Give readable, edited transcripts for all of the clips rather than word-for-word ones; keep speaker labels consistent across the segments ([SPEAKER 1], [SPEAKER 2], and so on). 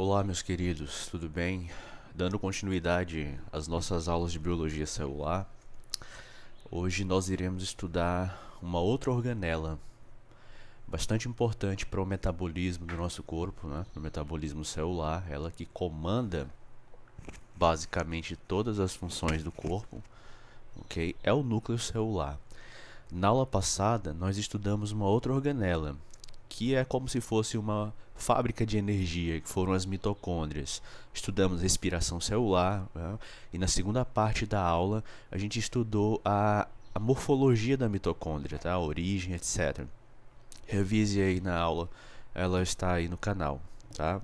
[SPEAKER 1] Olá, meus queridos, tudo bem? Dando continuidade às nossas aulas de biologia celular, hoje nós iremos estudar uma outra organela bastante importante para o metabolismo do nosso corpo, né? Para o metabolismo celular, ela que comanda basicamente todas as funções do corpo, ok? É o núcleo celular. Na aula passada, nós estudamos uma outra organela, que é como se fosse uma fábrica de energia, que foram as mitocôndrias. Estudamos respiração celular, né? E na segunda parte da aula a gente estudou a morfologia da mitocôndria, tá? A origem, etc. Revise aí na aula, ela está aí no canal, tá?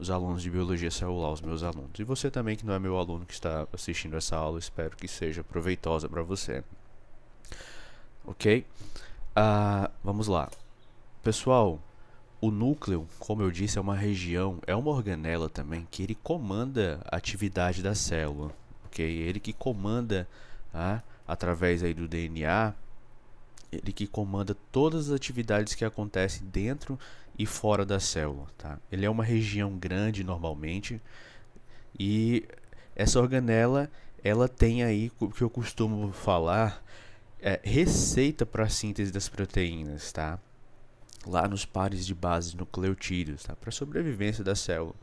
[SPEAKER 1] Os alunos de biologia celular, os meus alunos. E você também que não é meu aluno que está assistindo essa aula, espero que seja proveitosa para você. Ok? Vamos lá. Pessoal, o núcleo, como eu disse, é uma região, é uma organela também que ele comanda a atividade da célula, ok? Ele que comanda, através aí do DNA, ele que comanda todas as atividades que acontecem dentro e fora da célula, tá? Ele é uma região grande normalmente e essa organela, ela tem aí o que eu costumo falar, receita para a síntese das proteínas, tá? Lá nos pares de base nucleotídeos, tá? Para a sobrevivência da célula.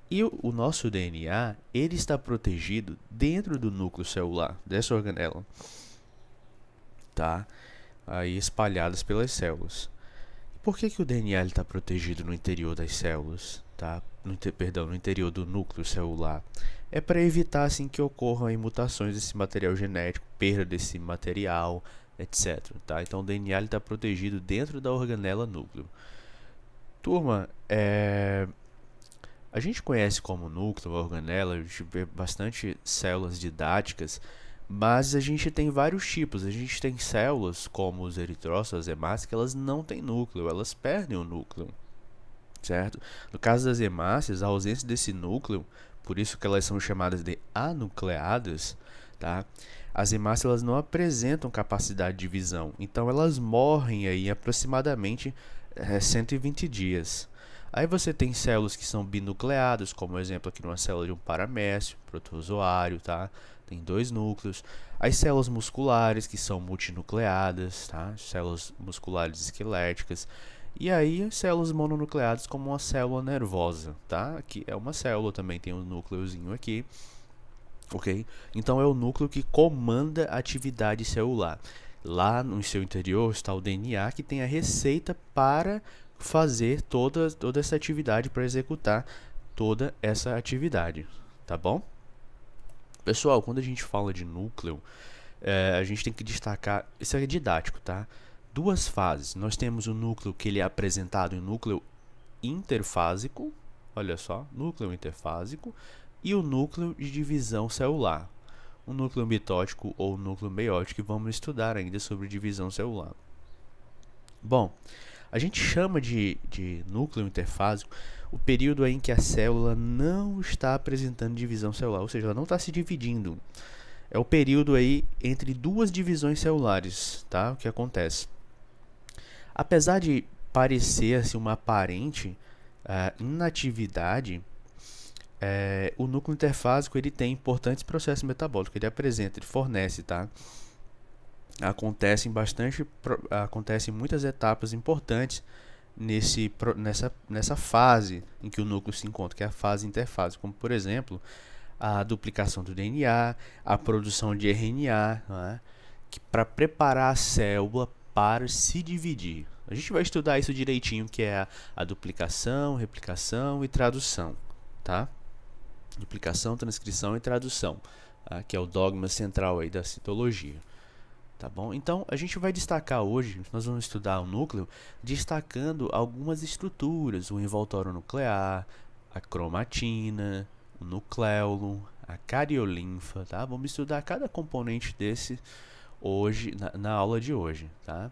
[SPEAKER 1] E o nosso DNA, ele está protegido dentro do núcleo celular, dessa organela, tá? Aí espalhadas pelas células. Por que o DNA está protegido no interior das células, tá? No interior do núcleo celular? É para evitar assim que ocorram aí mutações desse material genético, perda desse material, etc. Tá? Então o DNA está protegido dentro da organela núcleo. Turma, a gente conhece como núcleo, a organela, a gente vê bastante células didáticas, mas a gente tem vários tipos. A gente tem células como os eritrócitos, as hemácias, que elas não têm núcleo, elas perdem o núcleo, certo? No caso das hemácias, a ausência desse núcleo, por isso que elas são chamadas de anucleadas, tá? As hemácias elas não apresentam capacidade de divisão, então elas morrem aí em aproximadamente 120 dias. Aí você tem células que são binucleadas, como o exemplo aqui numa célula de um paramécio, protozoário, tá? Tem dois núcleos. As células musculares, que são multinucleadas, tá? Células musculares esqueléticas. E aí, as células mononucleadas, como uma célula nervosa, tá? Que é uma célula, também tem um núcleozinho aqui, ok? Então, é o núcleo que comanda a atividade celular. Lá no seu interior está o DNA, que tem a receita para fazer toda essa atividade, para executar toda essa atividade, tá bom? Pessoal, quando a gente fala de núcleo, a gente tem que destacar, isso é didático, tá? Duas fases. Nós temos o núcleo que ele é apresentado em núcleo interfásico, olha só, núcleo interfásico, e o núcleo de divisão celular. O núcleo mitótico ou núcleo meiótico, que vamos estudar ainda sobre divisão celular. Bom, a gente chama de núcleo interfásico o período em que a célula não está apresentando divisão celular, ou seja, ela não está se dividindo. É o período aí entre duas divisões celulares, tá? O que acontece? Apesar de parecer assim, uma aparente inatividade, o núcleo interfásico ele tem importantes processos metabólicos, ele apresenta, ele fornece, tá? Acontecem muitas etapas importantes nessa fase em que o núcleo se encontra, que é a fase interfásica, como por exemplo a duplicação do DNA, a produção de RNA, né, para preparar a célula para se dividir. A gente vai estudar isso direitinho, que é a duplicação, replicação e tradução, tá? Duplicação, transcrição e tradução, tá? Que é o dogma central aí da citologia. Tá bom? Então, a gente vai destacar hoje, nós vamos estudar o núcleo, destacando algumas estruturas, o envoltório nuclear, a cromatina, o nucleolo, a cariolinfa, tá? Vamos estudar cada componente desse hoje, na aula de hoje, tá?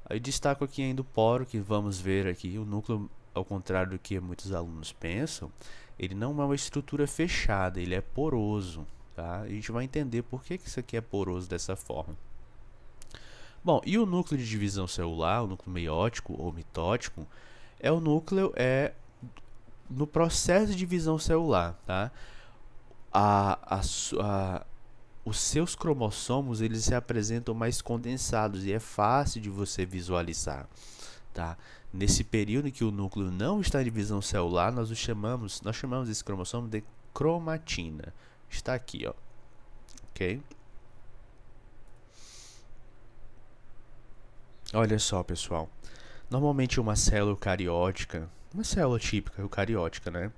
[SPEAKER 1] Aí destaco aqui ainda o poro, que vamos ver aqui, o núcleo, ao contrário do que muitos alunos pensam, ele não é uma estrutura fechada, ele é poroso, tá? A gente vai entender por que isso aqui é poroso dessa forma. Bom, e o núcleo de divisão celular, o núcleo meiótico ou mitótico, é o núcleo no processo de divisão celular, tá? A, a, su- a- os seus cromossomos eles se apresentam mais condensados e é fácil de você visualizar, tá? Nesse período em que o núcleo não está em divisão celular, nós chamamos esse cromossomo de cromatina. Está aqui, ó, ok? Olha só, pessoal. Normalmente uma célula eucariótica, uma célula típica eucariótica, né?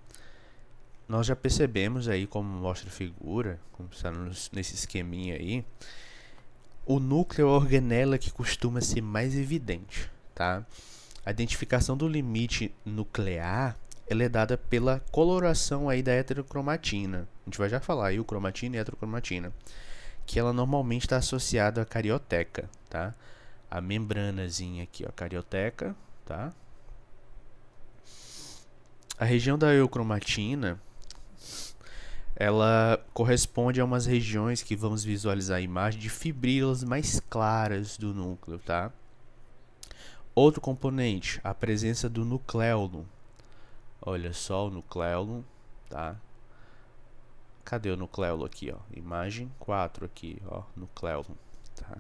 [SPEAKER 1] Nós já percebemos aí, como mostra a figura, como está nesse esqueminha aí, o núcleo é a organela que costuma ser mais evidente, tá? A identificação do limite nuclear ela é dada pela coloração aí da heterocromatina. A gente vai já falar aí o cromatina e heterocromatina, que ela normalmente está associada à carioteca, tá? A membranazinha aqui, ó, carioteca, tá? A região da eucromatina ela corresponde a umas regiões que vamos visualizar a imagem de fibrículas mais claras do núcleo, tá? Outro componente, a presença do nucleolo. Olha só o nucleolo, tá? Cadê o nucleolo aqui, ó? Imagem 4 aqui, ó, nucleolo, tá?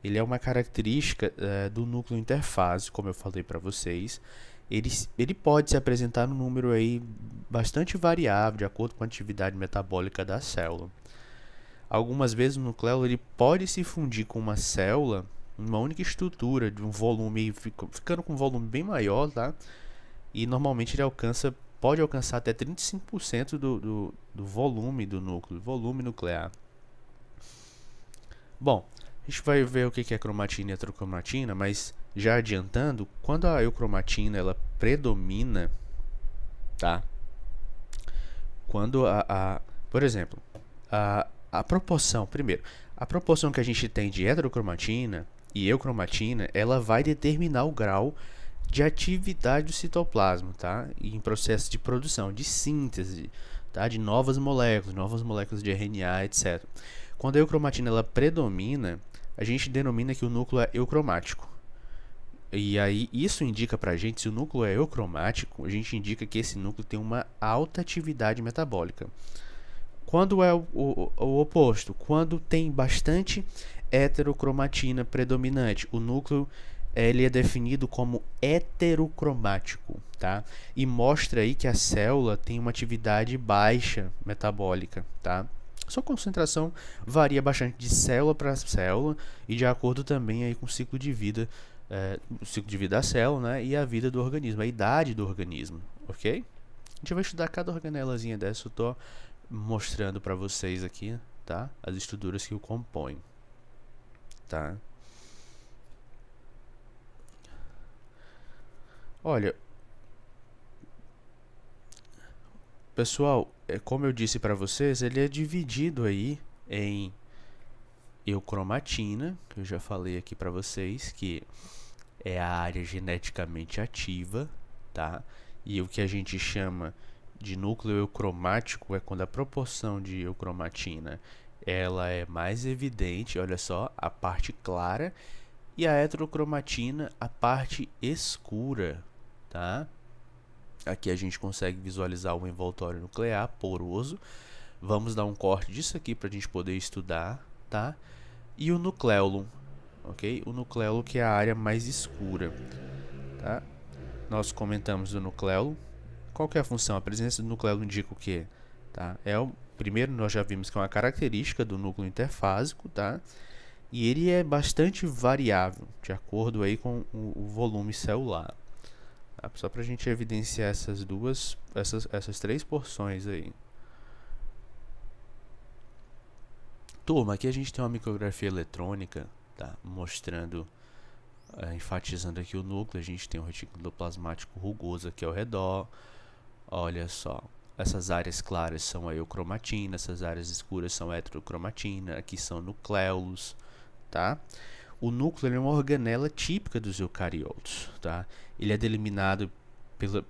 [SPEAKER 1] Ele é uma característica do núcleo interfase, como eu falei para vocês. Ele pode se apresentar num número aí bastante variável, de acordo com a atividade metabólica da célula. Algumas vezes o nucleolo ele pode se fundir com uma célula, uma única estrutura, de um volume, ficando com um volume bem maior, tá? E normalmente ele pode alcançar até 35% do volume do núcleo, volume nuclear. Bom, a gente vai ver o que é cromatina e heterocromatina, mas já adiantando, quando a eucromatina ela predomina, tá? Quando por exemplo, a proporção, primeiro, a proporção que a gente tem de heterocromatina e eucromatina, ela vai determinar o grau de atividade do citoplasma, tá? E em processo de produção, de síntese, tá? De novas moléculas de RNA, etc. Quando a eucromatina ela predomina, a gente denomina que o núcleo é eucromático. E aí isso indica pra gente, se o núcleo é eucromático, a gente indica que esse núcleo tem uma alta atividade metabólica. Quando é o oposto, quando tem bastante heterocromatina predominante, o núcleo ele é definido como heterocromático, tá? E mostra aí que a célula tem uma atividade baixa metabólica, tá? Sua concentração varia bastante de célula para célula e de acordo também aí com o ciclo de vida, da célula, né? E a vida do organismo, a idade do organismo, ok? A gente vai estudar cada organelazinha dessa, eu tô mostrando para vocês aqui, tá? As estruturas que o compõem, tá? Olha, pessoal, como eu disse para vocês, ele é dividido aí em eucromatina, que eu já falei aqui para vocês, que é a área geneticamente ativa, tá? E o que a gente chama de núcleo eucromático é quando a proporção de eucromatina ela é mais evidente, olha só, a parte clara, e a heterocromatina, a parte escura, tá? Aqui a gente consegue visualizar o envoltório nuclear poroso. Vamos dar um corte disso aqui para a gente poder estudar, tá? E o nucleolo, ok? O nucleolo que é a área mais escura, tá? Nós comentamos do nucleolo. Qual que é a função? A presença do nucleolo indica o quê? Tá? Primeiro nós já vimos que é uma característica do núcleo interfásico, tá? E ele é bastante variável, de acordo aí com o volume celular. Tá? Só para a gente evidenciar essas três porções aí. Turma, aqui a gente tem uma micrografia eletrônica, tá? Mostrando, enfatizando aqui o núcleo. A gente tem um retículo plasmático rugoso aqui ao redor. Olha só, essas áreas claras são a eucromatina, essas áreas escuras são a heterocromatina, aqui são nucleolos, tá? O núcleo é uma organela típica dos eucariotos, tá? Ele é delimitado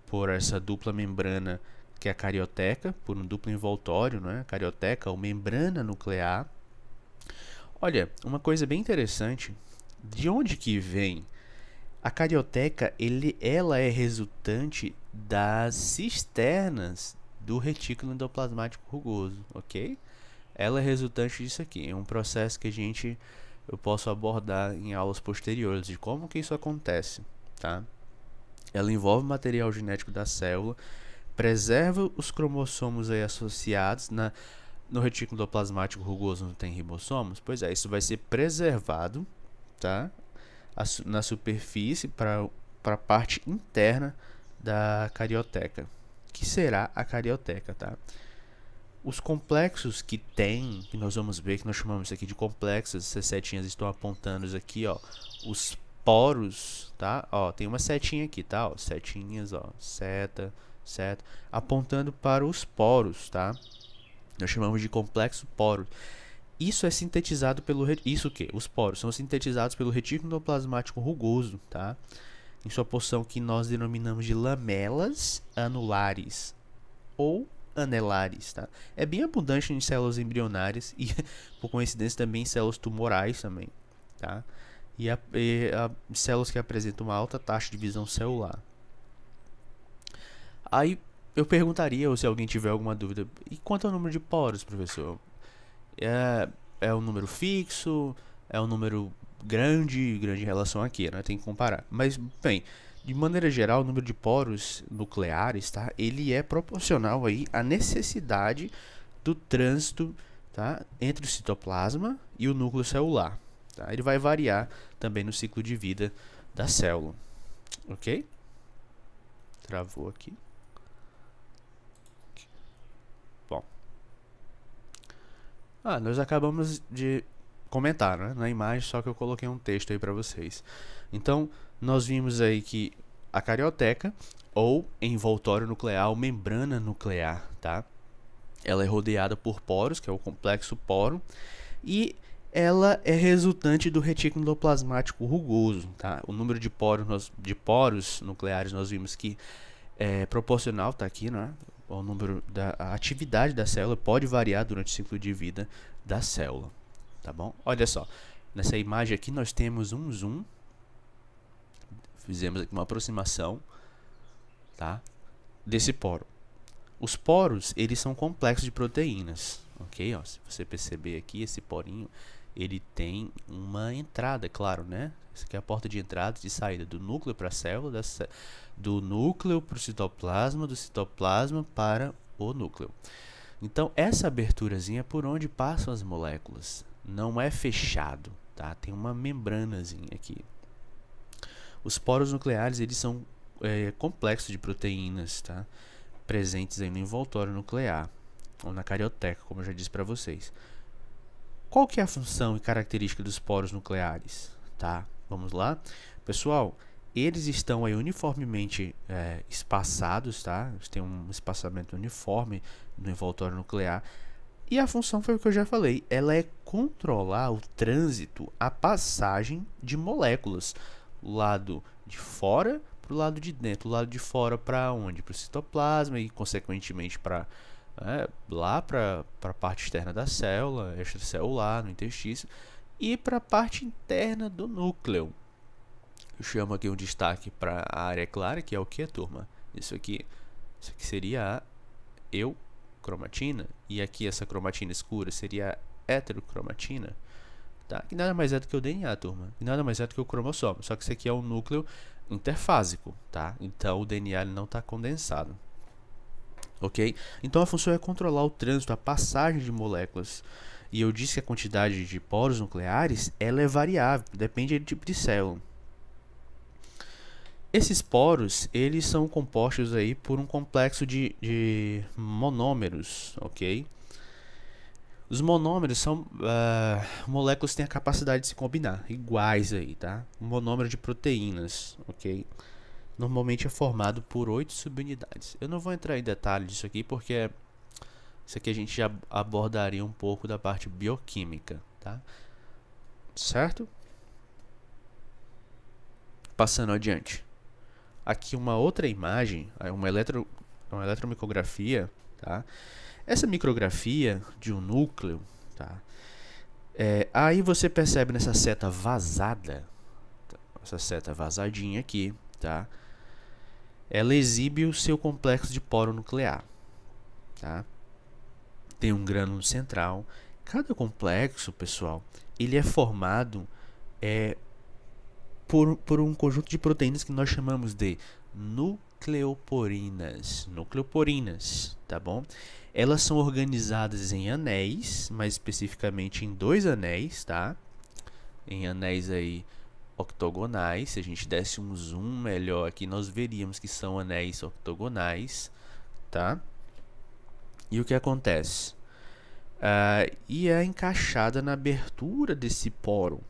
[SPEAKER 1] por essa dupla membrana que é a carioteca, por um duplo envoltório, né? Carioteca ou membrana nuclear. Olha, uma coisa bem interessante, de onde que vem A carioteca, ela é resultante das cisternas do retículo endoplasmático rugoso, ok? Ela é resultante disso aqui. É um processo que eu posso abordar em aulas posteriores de como que isso acontece, tá? Ela envolve o material genético da célula, preserva os cromossomos aí associados no retículo endoplasmático rugoso, não tem ribossomos? Pois é, isso vai ser preservado, tá? Na superfície para a parte interna da carioteca, que será a carioteca, tá? Os complexos que nós vamos ver, que nós chamamos isso aqui de complexos, essas setinhas estão apontando isso aqui, ó, os poros, tá? Ó, tem uma setinha aqui, tá? Ó, setinhas, ó, seta, apontando para os poros, tá? Nós chamamos de complexo poro. Isso é sintetizado pelo... Isso o quê? Os poros são sintetizados pelo retículo endoplasmático rugoso, tá? Em sua porção que nós denominamos de lamelas anulares ou anelares, tá? É bem abundante em células embrionárias e, por coincidência, também em células tumorais também, tá? E células que apresentam uma alta taxa de divisão celular. Aí eu perguntaria, ou se alguém tiver alguma dúvida, e quanto ao número de poros, professor? É um número fixo? É um número grande em relação aqui, né? Tem que comparar. Mas, bem, de maneira geral, o número de poros nucleares, tá? Ele é proporcional aí à necessidade do trânsito, tá? Entre o citoplasma e o núcleo celular, tá? Ele vai variar também no ciclo de vida da célula, ok? Travou aqui. Bom. Nós acabamos de comentar, né, na imagem, só que eu coloquei um texto aí para vocês. Então, nós vimos aí que a carioteca, ou envoltório nuclear, ou membrana nuclear, tá? Ela é rodeada por poros, que é o complexo poro, e ela é resultante do retículo endoplasmático rugoso, tá? O número de poros nucleares nós vimos que é proporcional, tá aqui, né? O número a atividade da célula pode variar durante o ciclo de vida da célula, tá bom? Olha só, nessa imagem aqui nós temos um zoom, fizemos aqui uma aproximação, tá? Desse poro. Os poros, eles são complexos de proteínas, ok? Ó, se você perceber aqui, esse porinho, ele tem uma entrada, claro, né? Essa aqui é a porta de entrada e de saída do núcleo para a célula, do núcleo para o citoplasma, do citoplasma para o núcleo. Então, essa aberturazinha é por onde passam as moléculas. Não é fechado, tá? Tem uma membranazinha aqui. Os poros nucleares, eles são complexos de proteínas, tá? Presentes aí no envoltório nuclear, ou na carioteca, como eu já disse para vocês. Qual que é a função e característica dos poros nucleares? Tá? Vamos lá? Pessoal, eles estão aí uniformemente espaçados, tá? Eles têm um espaçamento uniforme no envoltório nuclear. E a função foi o que eu já falei, ela é controlar o trânsito, a passagem de moléculas, do lado de fora para o lado de dentro. O lado de fora para onde? Para o citoplasma e, consequentemente, para lá para a parte externa da célula, extracelular, no intestino, e para a parte interna do núcleo. Eu chamo aqui um destaque para a área clara, que é o que, turma? Isso aqui seria a eucromatina, e aqui essa cromatina escura seria a heterocromatina, tá? Que nada mais é do que o DNA, turma, e nada mais é do que o cromossomo, só que isso aqui é um núcleo interfásico, tá? Então o DNA não está condensado. Ok? Então a função é controlar o trânsito, a passagem de moléculas. E eu disse que a quantidade de poros nucleares ela é variável, depende do tipo de célula. Esses poros, eles são compostos aí por um complexo de monômeros, ok? Os monômeros são moléculas que têm a capacidade de se combinar, iguais aí, tá? Um monômero de proteínas, ok? Normalmente é formado por 8 subunidades. Eu não vou entrar em detalhe disso aqui, porque isso aqui a gente já abordaria um pouco da parte bioquímica, tá? Certo? Passando adiante. Aqui uma outra imagem, uma eletromicrografia, tá? Essa micrografia de um núcleo, tá? Aí você percebe nessa seta vazada, essa seta vazadinha aqui, tá? Ela exibe o seu complexo de poro nuclear, tá? Tem um grânulo central. Cada complexo, pessoal, ele é formado por um conjunto de proteínas que nós chamamos de nucleoporinas. Nucleoporinas, tá bom? Elas são organizadas em anéis, mais especificamente em 2 anéis, tá? Em anéis aí octogonais. Se a gente desse um zoom melhor aqui, nós veríamos que são anéis octogonais, tá? E o que acontece? E é encaixada na abertura desse poro,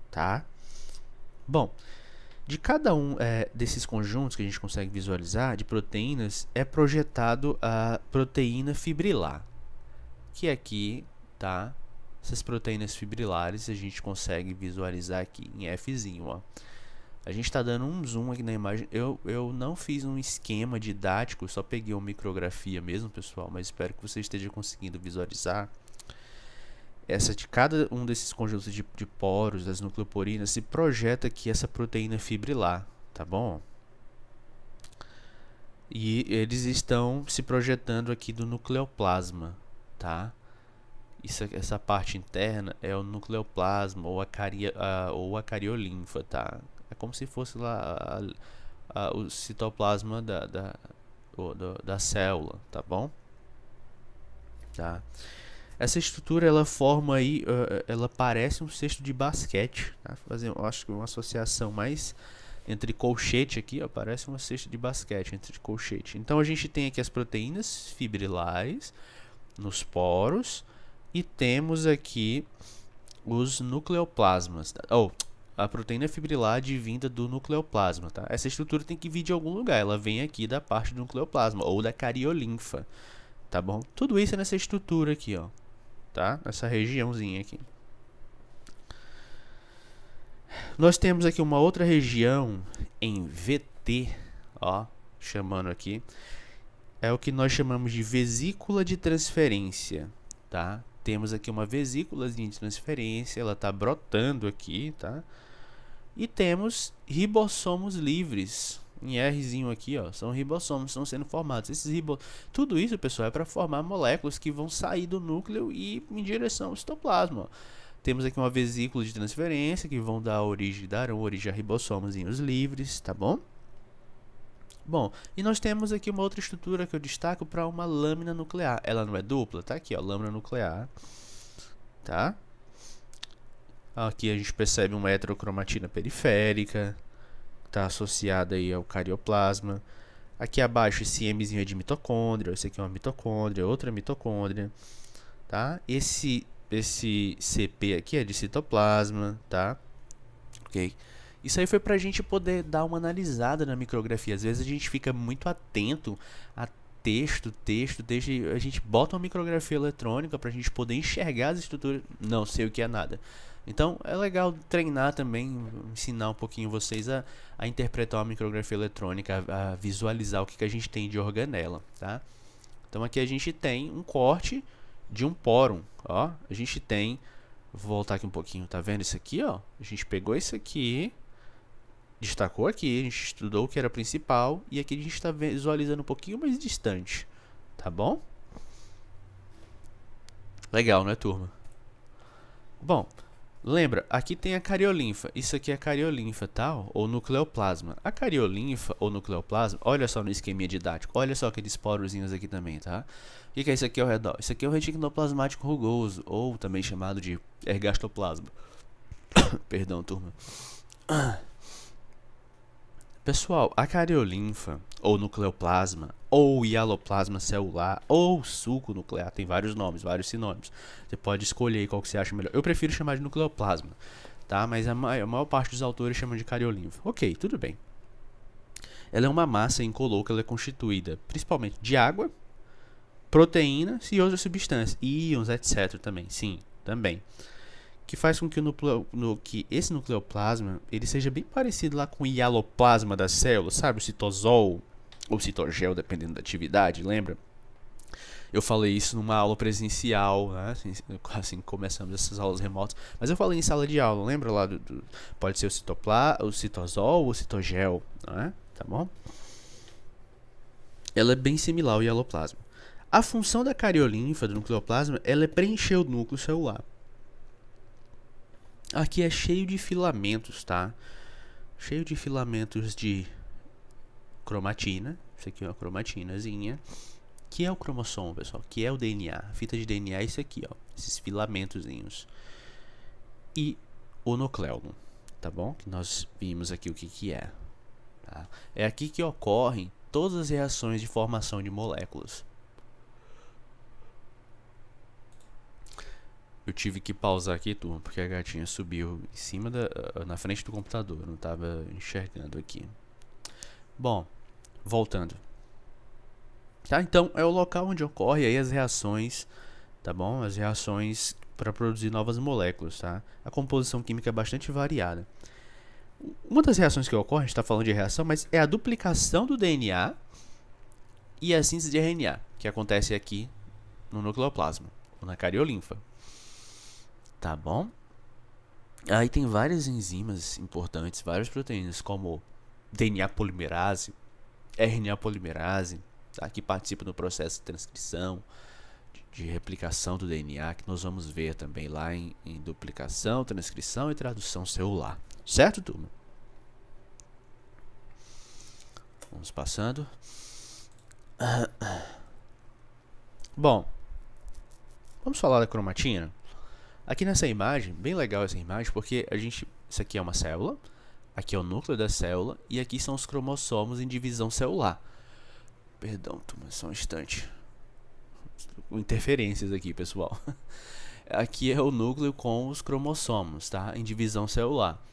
[SPEAKER 1] tá? Bom, de cada um desses conjuntos que a gente consegue visualizar de proteínas, é projetado a proteína fibrilar, que aqui, tá? Essas proteínas fibrilares a gente consegue visualizar aqui em Fzinho, ó. A gente está dando um zoom aqui na imagem. Eu não fiz um esquema didático, só peguei uma micrografia mesmo, pessoal, mas espero que você esteja conseguindo visualizar. Essa de cada um desses conjuntos de poros, das nucleoporinas, se projeta aqui essa proteína fibrilar, tá bom? E eles estão se projetando aqui do nucleoplasma, tá? Essa parte interna é o nucleoplasma ou a cariolinfa, tá? É como se fosse lá o citoplasma da célula, tá bom? Tá? Essa estrutura, ela forma aí, ela parece um cesto de basquete, tá? Eu acho que uma associação mais entre colchete aqui, ó, parece uma cesta de basquete entre colchete. Então a gente tem aqui as proteínas fibrilares nos poros e temos aqui os nucleoplasmas, tá? A proteína fibrilar advinda do nucleoplasma, tá? Essa estrutura tem que vir de algum lugar, ela vem aqui da parte do nucleoplasma ou da cariolinfa, tá bom? Tudo isso é nessa estrutura aqui, ó. Tá? Nessa regiãozinha aqui. Nós temos aqui uma outra região em VT, ó, chamando aqui, é o que nós chamamos de vesícula de transferência, tá? Temos aqui uma vesículazinha de transferência, ela tá brotando aqui, tá? E temos ribossomos livres, em Rzinho aqui, ó, são ribossomos, estão sendo formados. Tudo isso, pessoal, é para formar moléculas que vão sair do núcleo e em direção ao citoplasma. Ó. Temos aqui uma vesícula de transferência que darão origem a ribossomos livres, tá bom? Bom, e nós temos aqui uma outra estrutura que eu destaco para uma lâmina nuclear. Ela não é dupla, tá aqui, ó, lâmina nuclear, tá? Aqui a gente percebe uma heterocromatina periférica, está associada aí ao carioplasma. Aqui abaixo esse Mzinho é de mitocôndria, esse aqui é uma mitocôndria, outra mitocôndria, tá? Esse CP aqui é de citoplasma, tá? Ok? Isso aí foi pra gente poder dar uma analisada na micrografia. Às vezes a gente fica muito atento a texto, e a gente bota uma micrografia eletrônica pra gente poder enxergar as estruturas. Não sei o que é nada. Então é legal treinar também, ensinar um pouquinho vocês a interpretar uma micrografia eletrônica, a visualizar o que a gente tem de organela, tá? Então aqui a gente tem um corte de um póron, ó, a gente tem, vou voltar aqui um pouquinho, tá vendo isso aqui, ó? A gente pegou isso aqui, destacou aqui, a gente estudou o que era principal e aqui a gente está visualizando um pouquinho mais distante, tá bom? Legal, não é, turma? Bom, lembra, aqui tem a cariolinfa, isso aqui é a cariolinfa, tá? Ou nucleoplasma. A cariolinfa ou nucleoplasma, olha só no esqueminha didático, olha só aqueles porozinhos aqui também, tá? O que é isso aqui ao redor? Isso aqui é o retículo plasmático rugoso, ou também chamado de ergastoplasma. Perdão, turma. Pessoal, a cariolinfa, ou nucleoplasma, ou hialoplasma celular, ou suco nuclear, tem vários nomes, vários sinônimos. Você pode escolher aí qual que você acha melhor. Eu prefiro chamar de nucleoplasma, tá? Mas a maior parte dos autores chamam de cariolinfa. Ok, tudo bem. Ela é uma massa incolor que ela é constituída principalmente de água, proteínas e outras substâncias, íons, etc. também, sim, também. Que faz com que esse nucleoplasma ele seja bem parecido lá com o hialoplasma da célula, sabe? O citosol ou citogel, dependendo da atividade, lembra? Eu falei isso numa aula presencial, né? Assim começamos essas aulas remotas. Mas eu falei em sala de aula, lembra lá pode ser o citosol ou o citogel, né? Tá bom? Ela é bem similar ao hieloplasma. A função da cariolinfa do nucleoplasma, ela é preencher o núcleo celular. Aqui é cheio de filamentos, tá? Cheio de filamentos de cromatina. Isso aqui é uma cromatinazinha. Que é o cromossomo, pessoal, que é o DNA. A fita de DNA é isso aqui, ó, esses filamentozinhos. E o nucleolo, tá bom? Que nós vimos aqui o que é. Tá? É aqui que ocorrem todas as reações de formação de moléculas. Eu tive que pausar aqui, turma, porque a gatinha subiu em cima na frente do computador. Eu não estava enxergando aqui. Bom, voltando. Tá? Então, é o local onde ocorrem aí as reações, tá bom? As reações para produzir novas moléculas, tá? A composição química é bastante variada. Uma das reações que ocorre, a gente está falando de reação, mas é a duplicação do DNA e a síntese de RNA, que acontece aqui no nucleoplasma, ou na cariolinfa. Tá bom? Aí tem várias enzimas importantes, várias proteínas, como DNA polimerase, RNA polimerase, tá? Que participam do processo de transcrição, de replicação do DNA, que nós vamos ver também lá em duplicação, transcrição e tradução celular. Certo, turma? Vamos passando. Bom, vamos falar da cromatina. Aqui nessa imagem, bem legal essa imagem, porque isso aqui é uma célula, aqui é o núcleo da célula, e aqui são os cromossomos em divisão celular. Perdão, turma, só um instante. Interferências aqui, pessoal. Aqui é o núcleo com os cromossomos, tá? Em divisão celular.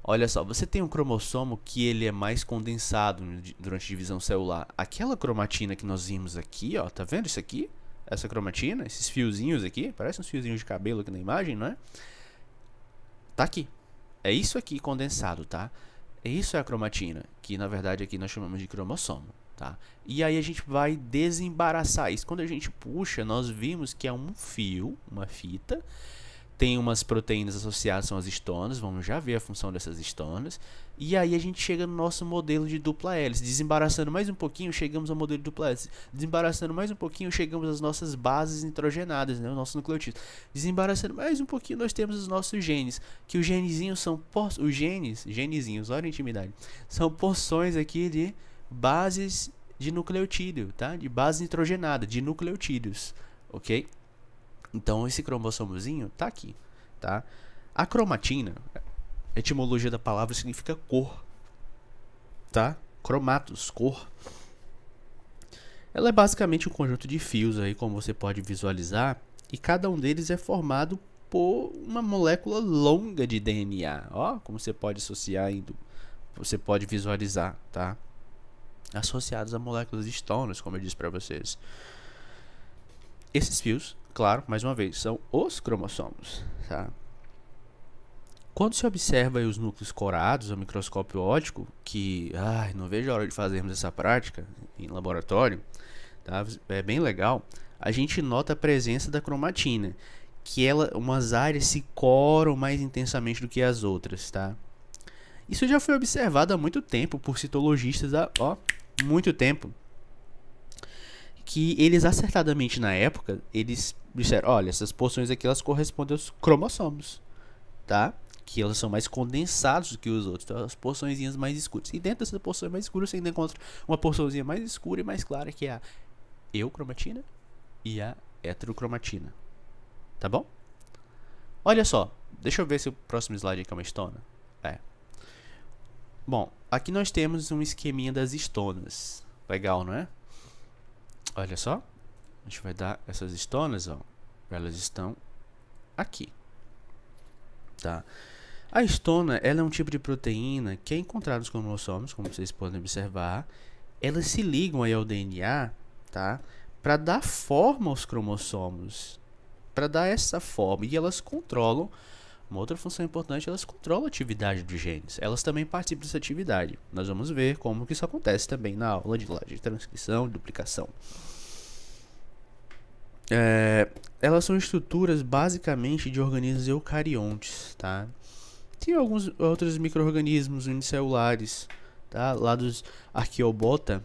[SPEAKER 1] Olha só, você tem um cromossomo que ele é mais condensado durante a divisão celular. Aquela cromatina que nós vimos aqui, ó, tá vendo isso aqui? Essa cromatina, esses fiozinhos aqui, parecem uns fiozinhos de cabelo aqui na imagem, não é? Tá aqui. É isso aqui condensado, tá? Isso é a cromatina, que na verdade aqui nós chamamos de cromossomo, tá? E aí a gente vai desembaraçar isso. Quando a gente puxa, nós vimos que é um fio, uma fita. Tem umas proteínas associadas, são as histonas, vamos já ver a função dessas histonas. E aí a gente chega no nosso modelo de dupla hélice. Desembaraçando mais um pouquinho, chegamos ao modelo de dupla hélice. Desembaraçando mais um pouquinho, chegamos às nossas bases nitrogenadas, né, o nosso nucleotídeo. Desembaraçando mais um pouquinho, nós temos os nossos genes, que os genezinhos são os genezinhos, olha a intimidade. São porções aqui de bases de nucleotídeo, tá? De base nitrogenada, de nucleotídeos, ok? Então, esse cromossomozinho tá aqui, tá? A cromatina, a etimologia da palavra significa cor, tá? Cromatos, cor. Ela é basicamente um conjunto de fios aí, como você pode visualizar, e cada um deles é formado por uma molécula longa de DNA, ó, como você pode associar, você pode visualizar, tá? Associados a moléculas histonas, como eu disse para vocês. Esses fios, claro, mais uma vez, são os cromossomos, tá? Quando se observa aí os núcleos corados ao microscópio óptico, que não vejo a hora de fazermos essa prática em laboratório, tá? É bem legal, a gente nota a presença da cromatina, que umas áreas se coram mais intensamente do que as outras, tá? Isso já foi observado há muito tempo por citologistas, muito tempo. Que eles acertadamente na época, eles disseram, olha, essas porções aqui elas correspondem aos cromossomos, tá? Que elas são mais condensados do que os outros, então as porçõezinhas mais escuras. E dentro dessas porções mais escuras você ainda encontra uma porçãozinha mais escura e mais clara, que é a eucromatina e a heterocromatina, tá bom? Olha só, deixa eu ver se o próximo slide aqui é uma histona. Bom, aqui nós temos um esqueminha das histonas, legal, não é? Olha só, a gente vai dar essas histonas, ó, elas estão aqui, tá? A histona, ela é um tipo de proteína que é encontrada nos cromossomos, como vocês podem observar. Elas se ligam aí ao DNA, tá? Para dar forma aos cromossomos, para dar essa forma, e elas controlam. Uma outra função importante, elas controlam a atividade dos genes. Elas também participam dessa atividade. Nós vamos ver como que isso acontece também na aula de transcrição e duplicação. Elas são estruturas basicamente de organismos eucariontes, tá? Tem alguns outros micro-organismos unicelulares, tá? Lá dos arqueobota,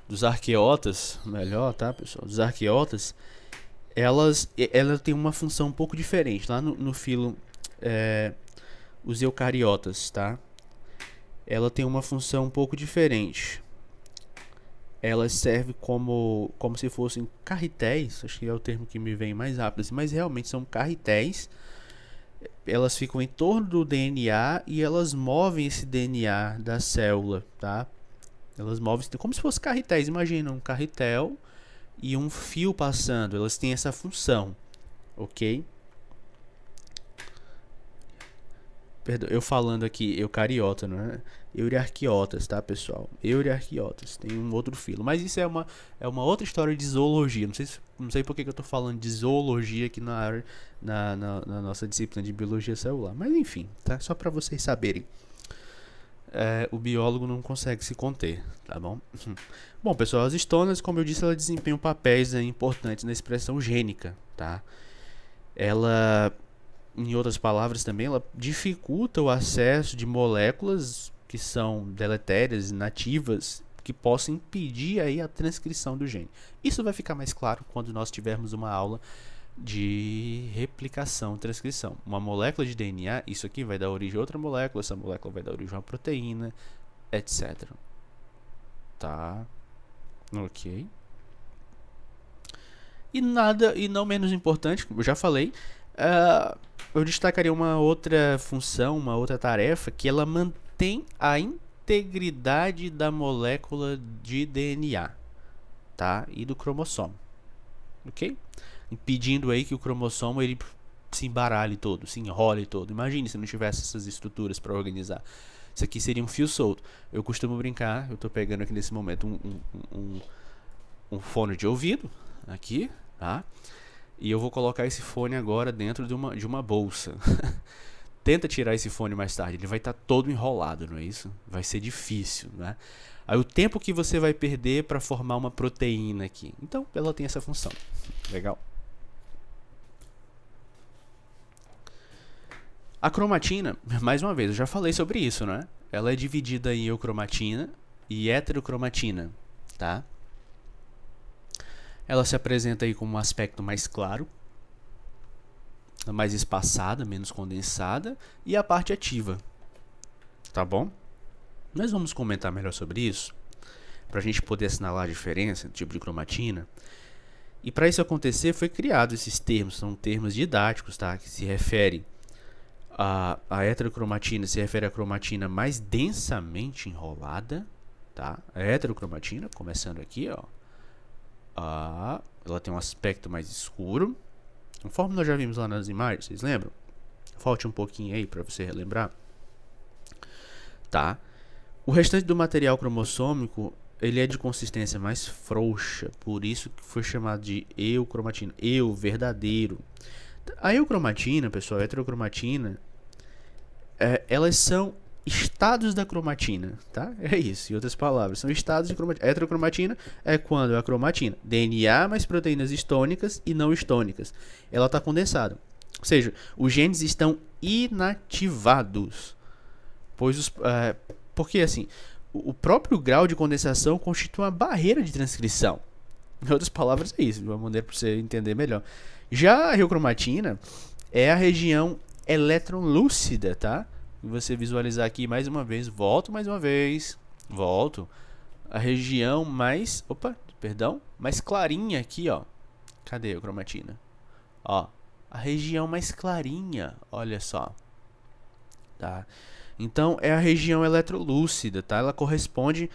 [SPEAKER 1] dos arqueotas, melhor, tá, pessoal? Dos arqueotas, ela tem uma função um pouco diferente. Lá no filo, os eucariotas, tá? Ela tem uma função um pouco diferente. Ela serve como se fossem carretéis, acho que é o termo que me vem mais rápido, assim, mas realmente são carretéis. Elas ficam em torno do DNA e elas movem esse DNA da célula, tá? Elas movem como se fossem carretéis. Imagina um carretel e um fio passando. Elas têm essa função, ok? Perdão, eu falando aqui eucariota, não é? Euriarquiotas, tá, pessoal? Euriarquiotas, tem um outro filo. Mas isso é uma outra história de zoologia. Não sei por que eu tô falando de zoologia aqui na nossa disciplina de biologia celular. Mas enfim, tá? Só para vocês saberem. O biólogo não consegue se conter, tá bom? Bom, pessoal, as estonas, como eu disse, elas desempenham papéis importantes na expressão gênica, tá? Ela, em outras palavras também, ela dificulta o acesso de moléculas que são deletérias, nativas, que possam impedir aí a transcrição do gene. Isso vai ficar mais claro quando nós tivermos uma aula de replicação e transcrição. Uma molécula de DNA, isso aqui vai dar origem a outra molécula, essa molécula vai dar origem a uma proteína, etc. Tá? Ok. E não menos importante, como eu já falei, eu destacaria uma outra função, uma outra tarefa, que ela mantém a integridade da molécula de DNA, tá? E do cromossomo, ok? Impedindo aí que o cromossomo ele se embaralhe todo, se enrole todo. Imagine se não tivesse essas estruturas para organizar. Isso aqui seria um fio solto. Eu costumo brincar, eu estou pegando aqui nesse momento um fone de ouvido, aqui, tá? E eu vou colocar esse fone agora dentro de uma bolsa. Tenta tirar esse fone mais tarde, ele vai estar todo enrolado, não é isso? Vai ser difícil, né? Aí o tempo que você vai perder para formar uma proteína aqui. Então, ela tem essa função. Legal? A cromatina, mais uma vez, eu já falei sobre isso, né? Ela é dividida em eucromatina e heterocromatina, tá? Ela se apresenta aí como um aspecto mais claro, mais espaçada, menos condensada, e a parte ativa, tá bom? Nós vamos comentar melhor sobre isso, para a gente poder assinalar a diferença entre tipo de cromatina. E para isso acontecer, foi criado esses termos, são termos didáticos, tá? Que se refere a heterocromatina, se refere à cromatina mais densamente enrolada, tá? A heterocromatina, começando aqui, ó. Ela tem um aspecto mais escuro, conforme nós já vimos lá nas imagens, vocês lembram? Falte um pouquinho aí para você relembrar. Tá? O restante do material cromossômico, ele é de consistência mais frouxa, por isso que foi chamado de eucromatina, verdadeiro. A eucromatina, pessoal, a heterocromatina, elas são estados da cromatina, tá? É isso, em outras palavras, são estados de cromatina. A heterocromatina é quando a cromatina, DNA mais proteínas histônicas e não histônicas, ela está condensada. Ou seja, os genes estão inativados. Porque assim, o próprio grau de condensação constitui uma barreira de transcrição. Em outras palavras, é isso, de uma maneira para você entender melhor. Já a eucromatina é a região eletronlúcida, tá? Você visualizar aqui mais uma vez, volto. A região mais, mais clarinha aqui, ó. Cadê a cromatina? Ó, a região mais clarinha, olha só. Tá? Então é a região eletrolúcida, tá? Ela corresponde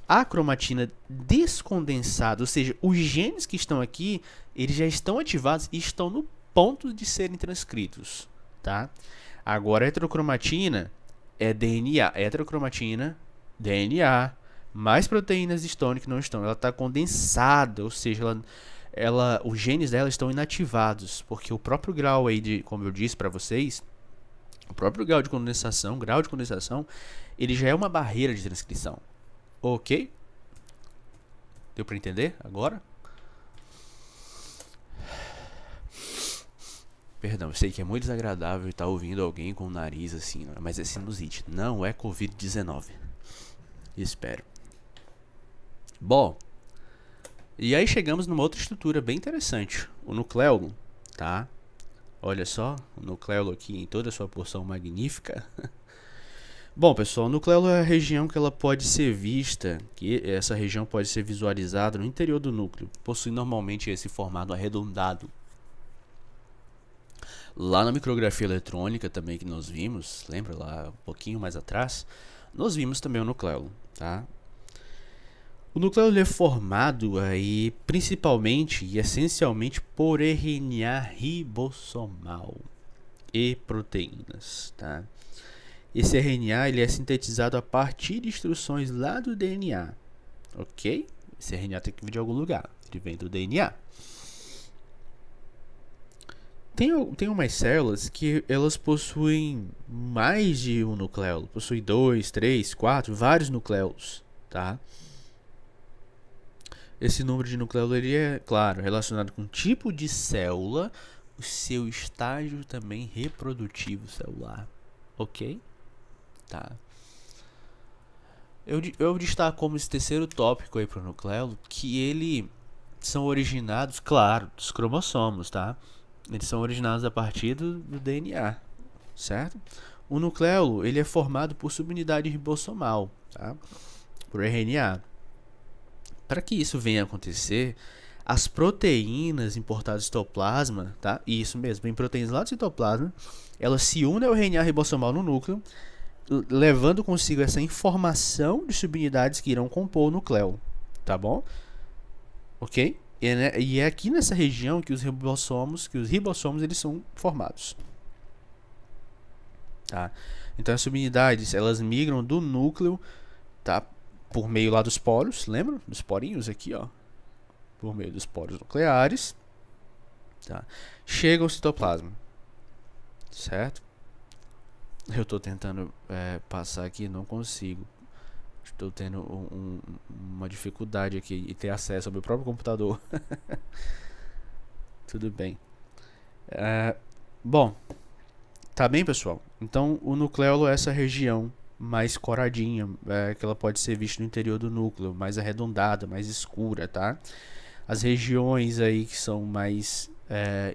[SPEAKER 1] à cromatina descondensada, ou seja, os genes que estão aqui, eles já estão ativados e estão no ponto de serem transcritos, tá? Agora, a heterocromatina é DNA. Heterocromatina, DNA, mais proteínas histônicas que não estão. Ela está condensada, ou seja, os genes dela estão inativados, porque o próprio grau aí de, como eu disse para vocês, o próprio grau de condensação, ele já é uma barreira de transcrição. Ok? Deu para entender agora? Perdão, eu sei que é muito desagradável estar ouvindo alguém com o nariz assim, mas é sinusite, não é Covid-19. Espero. Bom, e aí chegamos numa outra estrutura bem interessante, o nucleolo, tá? Olha só, o nucleolo aqui em toda a sua porção magnífica. Bom, pessoal, o nucleolo é a região que ela pode ser vista, que essa região pode ser visualizada no interior do núcleo, possui normalmente esse formato arredondado. Lá na micrografia eletrônica também que nós vimos, lembra lá um pouquinho mais atrás, nós vimos também o nucleolo, tá? O nucleolo é formado aí principalmente e essencialmente por RNA ribossomal e proteínas, tá? Esse RNA ele é sintetizado a partir de instruções lá do DNA, ok? Esse RNA tem que vir de algum lugar, ele vem do DNA. Tem umas células que elas possuem mais de um nucleolo, possuem 2, 3, 4, vários nucleolos, tá? Esse número de nucleolo ele é, claro, relacionado com o tipo de célula, o seu estágio também reprodutivo celular, ok? Tá. Eu destaco como esse terceiro tópico aí para o nucleolo, que ele são originados, claro, dos cromossomos, tá? Eles são originados a partir do DNA, certo? O nucleolo ele é formado por subunidade ribossomal, tá? Por RNA. Para que isso venha a acontecer, as proteínas importadas do citoplasma, tá? Isso mesmo, vem proteínas lá do citoplasma, elas se unem ao RNA ribossomal no núcleo, levando consigo essa informação de subunidades que irão compor o nucleolo, tá bom? Ok? E é aqui nessa região que os ribossomos eles são formados, tá? Então as subunidades elas migram do núcleo, tá? Por meio lá dos poros, lembra? Dos porinhos aqui, ó. Por meio dos poros nucleares, tá? Chega ao citoplasma, certo? Eu estou tentando passar aqui, não consigo. Estou tendo uma dificuldade aqui em ter acesso ao meu próprio computador. Tudo bem. Bom, tá bem, pessoal? Então, o nucleolo é essa região mais coradinha, que ela pode ser vista no interior do núcleo, mais arredondada, mais escura, tá? As regiões aí que são mais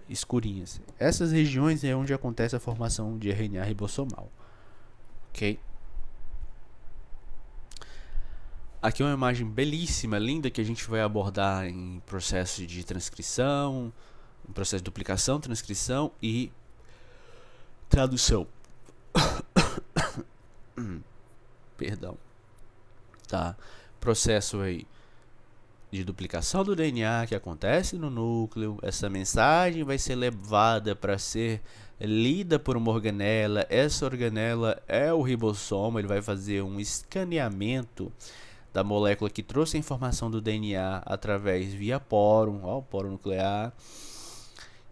[SPEAKER 1] escurinhas. Essas regiões é onde acontece a formação de RNA ribossomal, ok? Aqui é uma imagem belíssima, linda, que a gente vai abordar em processo de transcrição, em processo de duplicação, transcrição e tradução. Perdão. Tá. Processo aí de duplicação do DNA que acontece no núcleo. Essa mensagem vai ser levada para ser lida por uma organela. Essa organela é o ribossoma. Ele vai fazer um escaneamento da molécula que trouxe a informação do DNA através via poro, ó, o poro nuclear.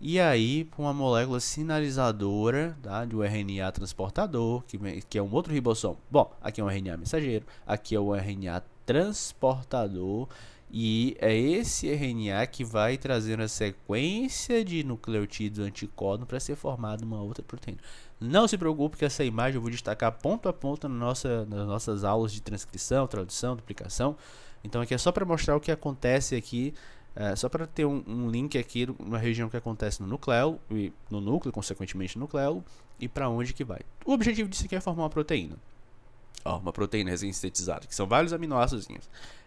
[SPEAKER 1] E aí, uma molécula sinalizadora, tá, de um RNA transportador, que é um outro ribossomo. Bom, aqui é um RNA mensageiro, aqui é um RNA transportador. E é esse RNA que vai trazer a sequência de nucleotídeos anticódon para ser formada uma outra proteína. Não se preocupe que essa imagem eu vou destacar ponto a ponto nas nossas aulas de transcrição, tradução, duplicação. Então aqui é só para mostrar o que acontece aqui, só para ter um link aqui na região que acontece no nucleolo, e no núcleo, consequentemente no nucleolo, e para onde que vai. O objetivo disso aqui é formar uma proteína. Ó, uma proteína recém-sintetizada, que são vários aminoácidos.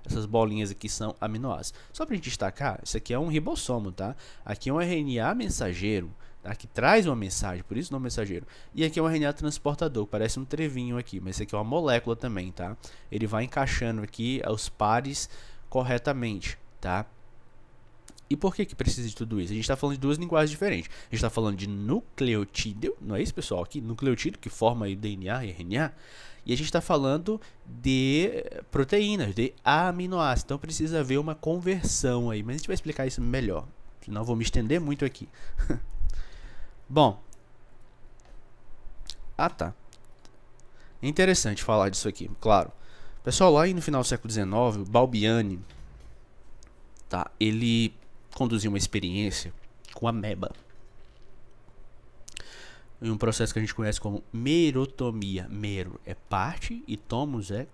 [SPEAKER 1] Essas bolinhas aqui são aminoácidos. Só para a gente destacar, isso aqui é um ribossomo, tá? Aqui é um RNA mensageiro, tá? Que traz uma mensagem, por isso o nome mensageiro. E aqui é um RNA transportador, parece um trevinho aqui, mas isso aqui é uma molécula também, tá? Ele vai encaixando aqui os pares corretamente, tá? E por que precisa de tudo isso? A gente está falando de duas linguagens diferentes. A gente está falando de nucleotídeo, não é isso, pessoal? Aqui, nucleotídeo, que forma aí DNA e RNA. E a gente está falando de proteínas, de aminoácidos. Então precisa haver uma conversão aí. Mas a gente vai explicar isso melhor. Senão eu vou me estender muito aqui. Bom. Tá. É interessante falar disso aqui, claro. Pessoal, lá no final do século XIX, o Balbiani, tá, ele conduziu uma experiência com ameba. em um processo que a gente conhece como merotomia. Mero é parte e tomos é...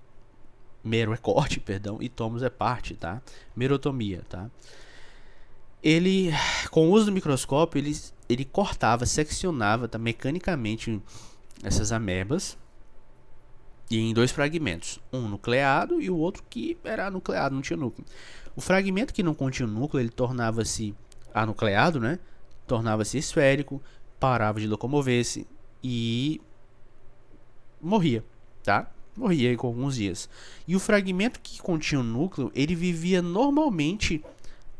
[SPEAKER 1] Mero é corte, perdão, e tomos é parte, tá? Merotomia, tá? Ele, com o uso do microscópio, ele cortava, seccionava, tá, mecanicamente essas amebas em dois fragmentos, um nucleado e o outro que era nucleado, não tinha núcleo. O fragmento que não continha núcleo, ele tornava-se anucleado, né? Tornava-se esférico, parava de locomover-se e morria, tá? Morria aí com alguns dias. E o fragmento que continha o núcleo, ele vivia normalmente,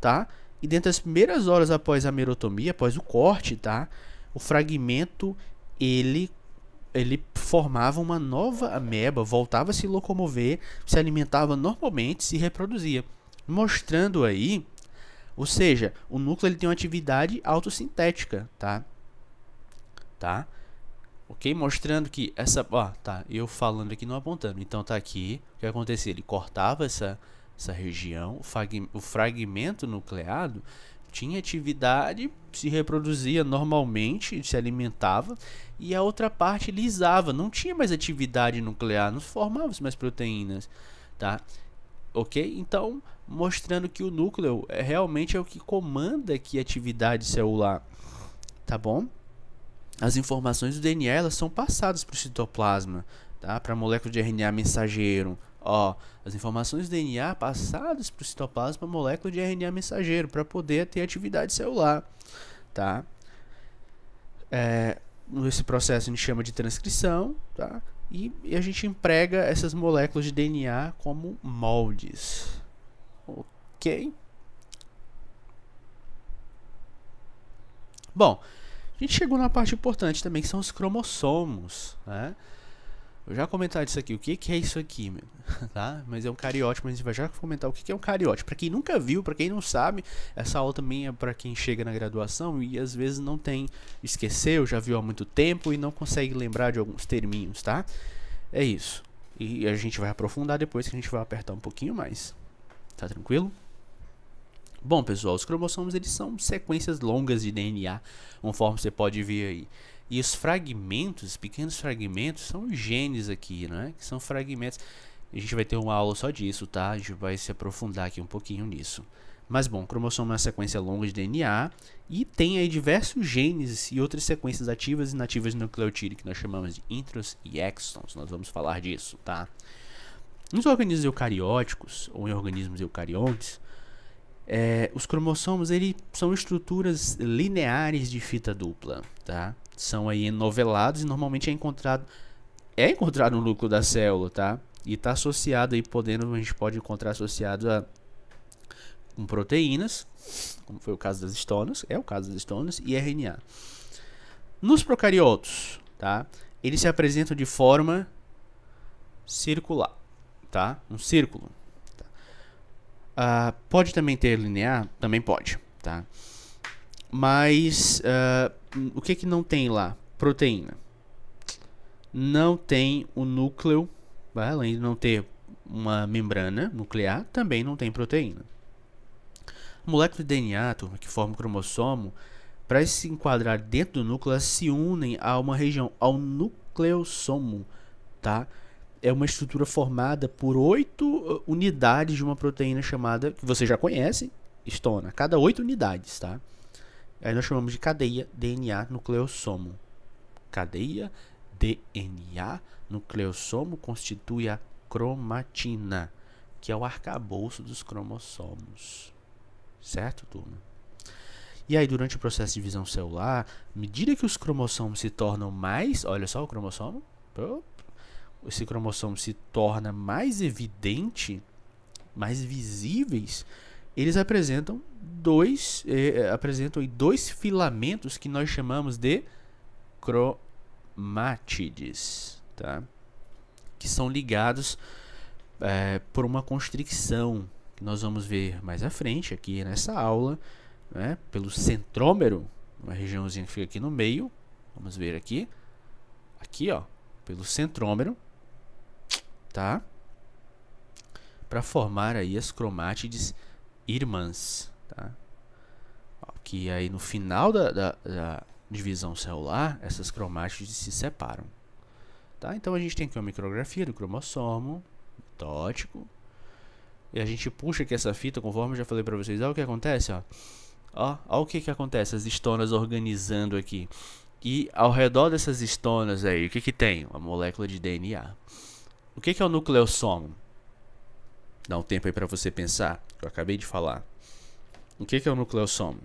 [SPEAKER 1] tá? E dentro das primeiras horas após a merotomia, após o corte, tá? O fragmento, ele formava uma nova ameba, voltava a se locomover, se alimentava normalmente, se reproduzia. Mostrando aí, ou seja, o núcleo ele tem uma atividade autossintética, tá? Tá? Ok? Mostrando que essa... Ó, tá, eu falando aqui não apontando. Então tá aqui, o que acontecia? Ele cortava essa região, o fragmento nucleado tinha atividade, se reproduzia normalmente, se alimentava, e a outra parte lisava, não tinha mais atividade nuclear, não formava mais proteínas, tá? Ok? Então, mostrando que o núcleo realmente é o que comanda aqui a atividade celular, tá bom? As informações do DNA elas são passadas para o citoplasma, tá? Para a molécula de RNA mensageiro. Ó, as informações do DNA passadas para o citoplasma para a molécula de RNA mensageiro para poder ter atividade celular, tá? Esse processo a gente chama de transcrição, tá? E a gente emprega essas moléculas de DNA como moldes, ok? Bom, a gente chegou na parte importante também, que são os cromossomos, né? Eu já comentar disso aqui, o que é isso aqui, meu? Tá? Mas é um cariótipo, mas a gente vai já comentar o que é um cariótipo. Para quem nunca viu, para quem não sabe, essa aula também é para quem chega na graduação e às vezes não tem, esqueceu, já viu há muito tempo e não consegue lembrar de alguns terminhos, tá? É isso. E a gente vai aprofundar depois que a gente vai apertar um pouquinho mais. Tá tranquilo? Bom, pessoal, os cromossomos eles são sequências longas de DNA, conforme você pode ver aí. E os fragmentos, pequenos fragmentos, são genes aqui, né? Que são fragmentos. A gente vai ter uma aula só disso, tá? A gente vai se aprofundar aqui um pouquinho nisso. Mas bom, cromossomo é uma sequência longa de DNA e tem aí diversos genes e outras sequências ativas e inativas de nucleotídeo que nós chamamos de introns e exons. Nós vamos falar disso, tá? Nos organismos eucarióticos ou em organismos eucariontes, os cromossomos eles são estruturas lineares de fita dupla, tá? São aí enovelados e normalmente é encontrado no núcleo da célula, tá? E está associado aí, a gente pode encontrar associado com proteínas, como foi o caso das histonas, e RNA. Nos procariotos, tá? Eles se apresentam de forma circular, tá? Um círculo. Pode também ter linear? Também pode, tá? Mas o que não tem lá? Proteína. Não tem o núcleo, além de não ter uma membrana nuclear, também não tem proteína. A molécula de DNA, turma, que forma o cromossomo, para se enquadrar dentro do núcleo, elas se unem a uma região, ao nucleossomo, tá? É uma estrutura formada por 8 unidades de uma proteína chamada, que você já conhece, histona. Cada 8 unidades, tá? Aí nós chamamos de cadeia DNA nucleossomo. Cadeia DNA nucleossomo constitui a cromatina, que é o arcabouço dos cromossomos. Certo, turma? E aí, durante o processo de divisão celular, à medida que os cromossomos se tornam mais... Olha só o cromossomo. Esse cromossomo se torna mais evidente, mais visíveis, eles apresentam dois filamentos que nós chamamos de cromátides, tá? Que são ligados por uma constricção, que nós vamos ver mais à frente, aqui nessa aula, né? Pelo centrômero, uma regiãozinha que fica aqui no meio, vamos ver aqui, ó, pelo centrômero, tá? Para formar aí as cromátides irmãs, tá? Que aí no final divisão celular, essas cromátides se separam. Tá? Então a gente tem aqui uma micrografia do cromossomo mitótico. E a gente puxa aqui essa fita, conforme eu já falei para vocês. Olha o que acontece, ó. Ó o que acontece, as histonas organizando aqui. E ao redor dessas histonas aí, o que tem? Uma molécula de DNA. O que é o nucleossomo? Dá um tempo aí para você pensar, que eu acabei de falar. O que é o nucleossomo?